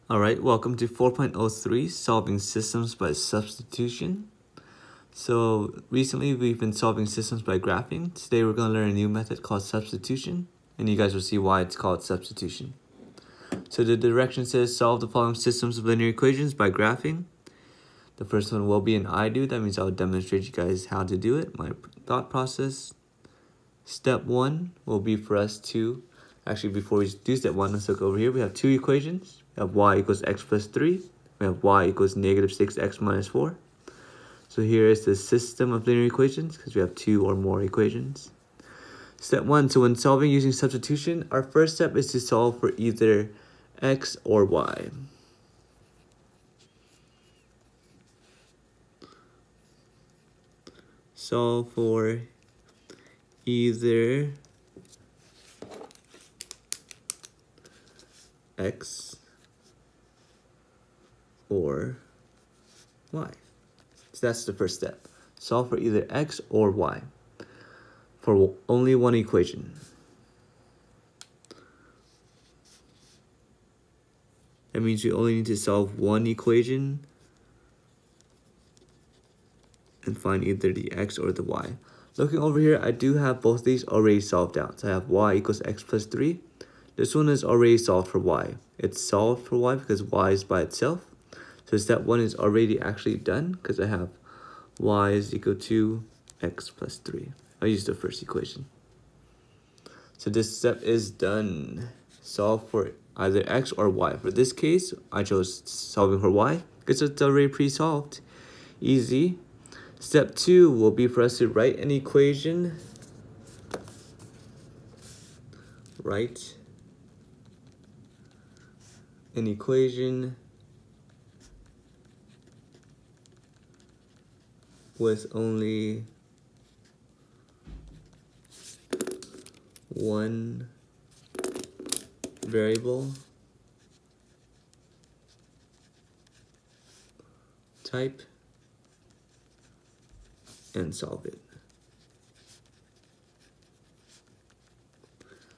All right, welcome to 4.03, solving systems by substitution. So recently we've been solving systems by graphing. Today we're going to learn a new method called substitution, and you guys will see why it's called substitution. So the direction says solve the following systems of linear equations by graphing. The first one will be an I do. That means I'll demonstrate you guys how to do it, my thought process. Step one will be for us to, actually before we do step one, let's look over here. We have two equations. We have y equals x plus 3. We have y equals negative 6x minus 4. So here is the system of linear equations because we have two or more equations. Step one, so when solving using substitution, our first step is to solve for either x or y. Solve for either x or y. So that's the first step. Solve for either x or y for only one equation. That means we only need to solve one equation and find either the x or the y. Looking over here, I do have both these already solved out. So I have y equals x plus 3. This one is already solved for y. It's solved for y because y is by itself. So step one is already actually done because I have y is equal to x plus 3. I'll use the first equation. So this step is done. Solve for either x or y. For this case, I chose solving for y because it's already pre-solved. Easy. Step two will be for us to write an equation. Write an equation with only one variable type and solve it.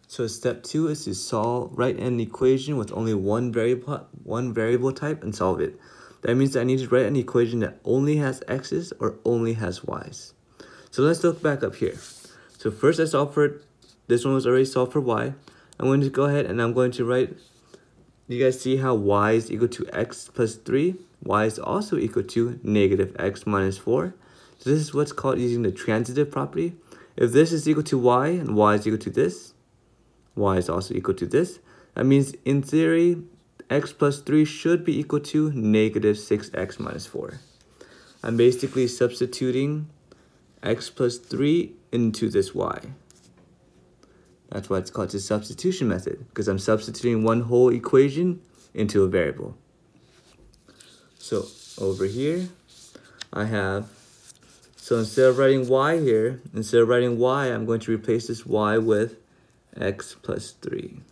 So step two is to write an equation with only one variable type and solve it. That means I need to write an equation that only has x's or only has y's. So let's look back up here. So first I solved for, this one was already solved for y. I'm going to go ahead and I'm going to write, you guys see how y is equal to x plus 3? Y is also equal to negative x minus 4. So this is what's called using the transitive property. If this is equal to y and y is equal to this, y is also equal to this. That means in theory, x plus 3 should be equal to negative 6x minus 4. I'm basically substituting x plus 3 into this y. That's why it's called the substitution method, because I'm substituting one whole equation into a variable. So over here, I have, so instead of writing y here, instead of writing y, I'm going to replace this y with x plus 3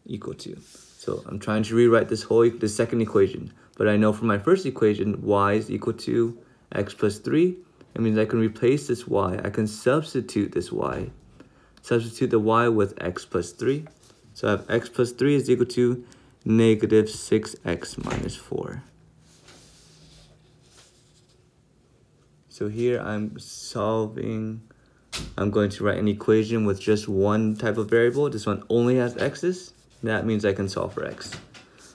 equal to. So I'm trying to rewrite this the second equation, but I know for my first equation, y is equal to x plus 3. That means I can replace this y. I can substitute this y. Substitute the y with x plus 3. So I have x plus 3 is equal to negative 6x minus 4. So here I'm solving, I'm going to write an equation with just one type of variable. This one only has x's. That means I can solve for x.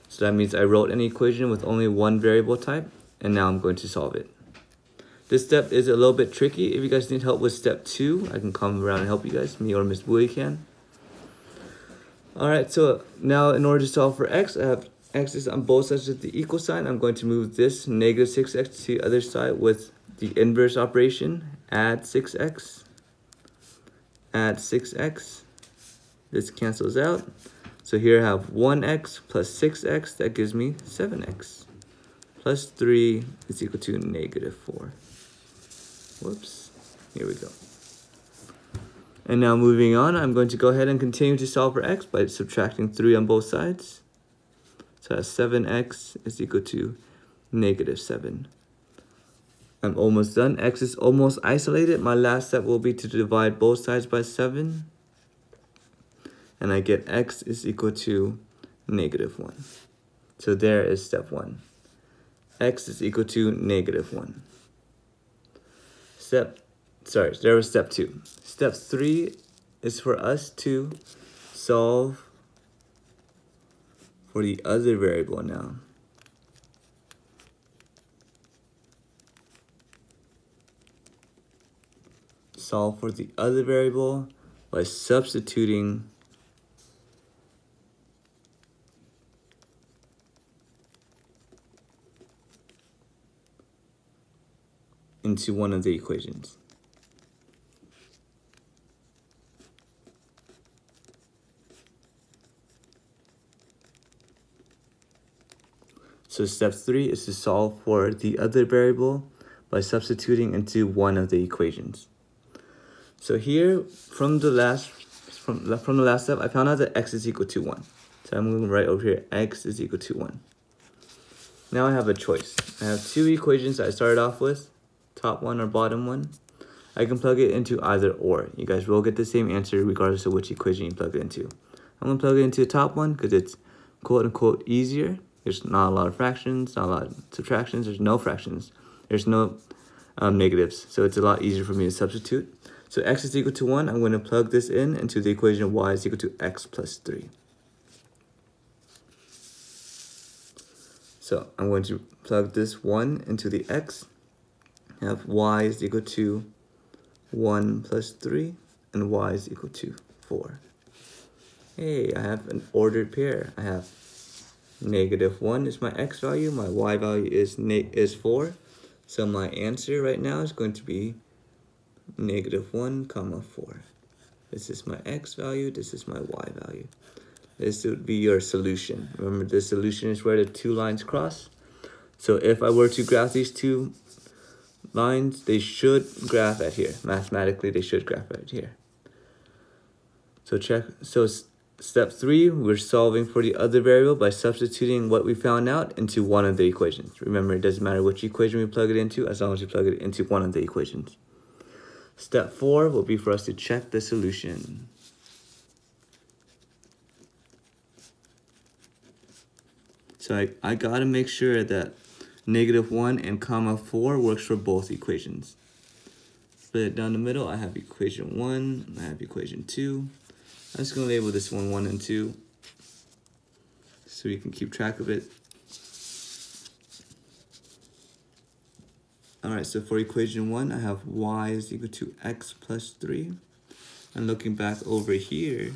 So that means I wrote an equation with only one variable type, and now I'm going to solve it. This step is a little bit tricky. If you guys need help with step two, I can come around and help you guys. Me or Miss Bowie can. Alright, so now in order to solve for x, I have x's on both sides of the equal sign. I'm going to move this negative 6x to the other side with the inverse operation. Add 6x. Add 6x. This cancels out. So here I have 1x plus 6x. That gives me 7x. Plus 3 is equal to negative 4. Whoops. Here we go. And now moving on, I'm going to go ahead and continue to solve for x by subtracting 3 on both sides. So that's 7x is equal to negative 7. I'm almost done. X is almost isolated. My last step will be to divide both sides by 7. And I get x is equal to negative 1. So there is step 1. X is equal to -1. There was step 2. Step 3 is for us to solve for the other variable now. Solve for the other variable by substituting into one of the equations. So step 3 is to solve for the other variable by substituting into one of the equations. So here, from the last step, I found out that x is equal to 1. So I'm going to write over here, x is equal to 1. Now I have a choice. I have two equations that I started off with, top one or bottom one. I can plug it into either or. You guys will get the same answer regardless of which equation you plug it into. I'm going to plug it into the top one because it's quote-unquote easier. There's not a lot of fractions, not a lot of subtractions. There's no fractions. There's no negatives. So it's a lot easier for me to substitute. So x is equal to 1. I'm going to plug this in into the equation of y is equal to x plus 3. So I'm going to plug this 1 into the x. I have y is equal to 1 plus 3, and y is equal to 4. Hey, I have an ordered pair. I have -1 is my x value, my y value is 4. So my answer right now is going to be -1, 4. This is my x value, this is my y value. This would be your solution. Remember, the solution is where the two lines cross. So if I were to graph these two lines, they should graph at here. Mathematically, they should graph at here. So step 3, we're solving for the other variable by substituting what we found out into one of the equations. Remember, it doesn't matter which equation we plug it into, as long as we plug it into one of the equations. Step 4 will be for us to check the solution. So I gotta make sure that -1 and 4 works for both equations. Split it down the middle, I have equation 1, I have equation 2. I'm just gonna label this one 1 and 2, so you can keep track of it. Alright, so for equation 1, I have y is equal to x plus 3. And looking back over here,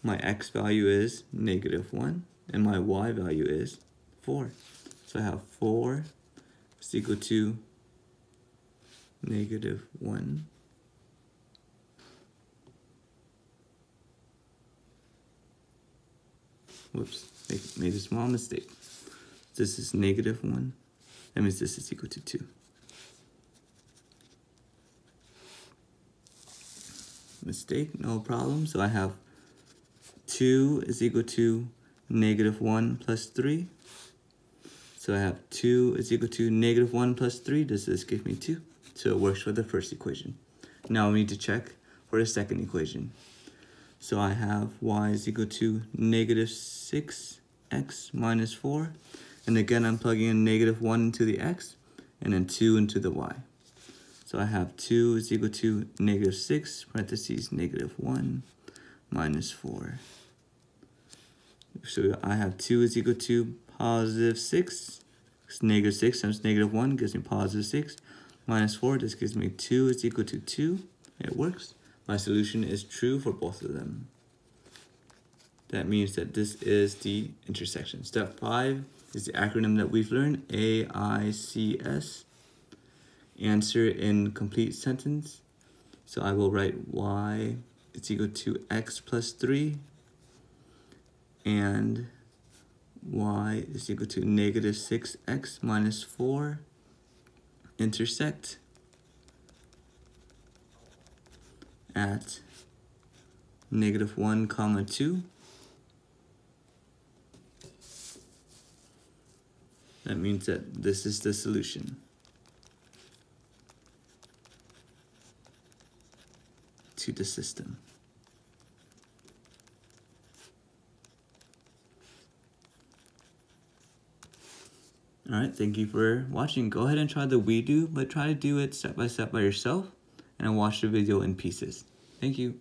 my x value is -1, and my y value is 4. So I have 4 is equal to -1. Whoops, made a small mistake. This is -1. That means this is equal to 2. Mistake, no problem. So I have 2 is equal to -1 plus 3. So I have 2 is equal to -1 plus 3. Does this give me 2? So it works for the first equation. Now we need to check for the second equation. So I have y is equal to -6x minus 4. And again, I'm plugging in -1 into the x and then 2 into the y. So I have 2 is equal to -6, parentheses, -1, minus 4. So I have 2 is equal to +6. -6 times -1 gives me +6. Minus 4, this gives me 2 is equal to 2. It works. My solution is true for both of them. That means that this is the intersection. Step 5 is the acronym that we've learned, AICS. Answer in complete sentence. So I will write y is equal to x plus 3 and y is equal to -6x minus 4 intersect at -1, 2. That means that this is the solution to the system. Alright, thank you for watching. Go ahead and try the WeDo, but try to do it step by step by yourself and watch the video in pieces. Thank you.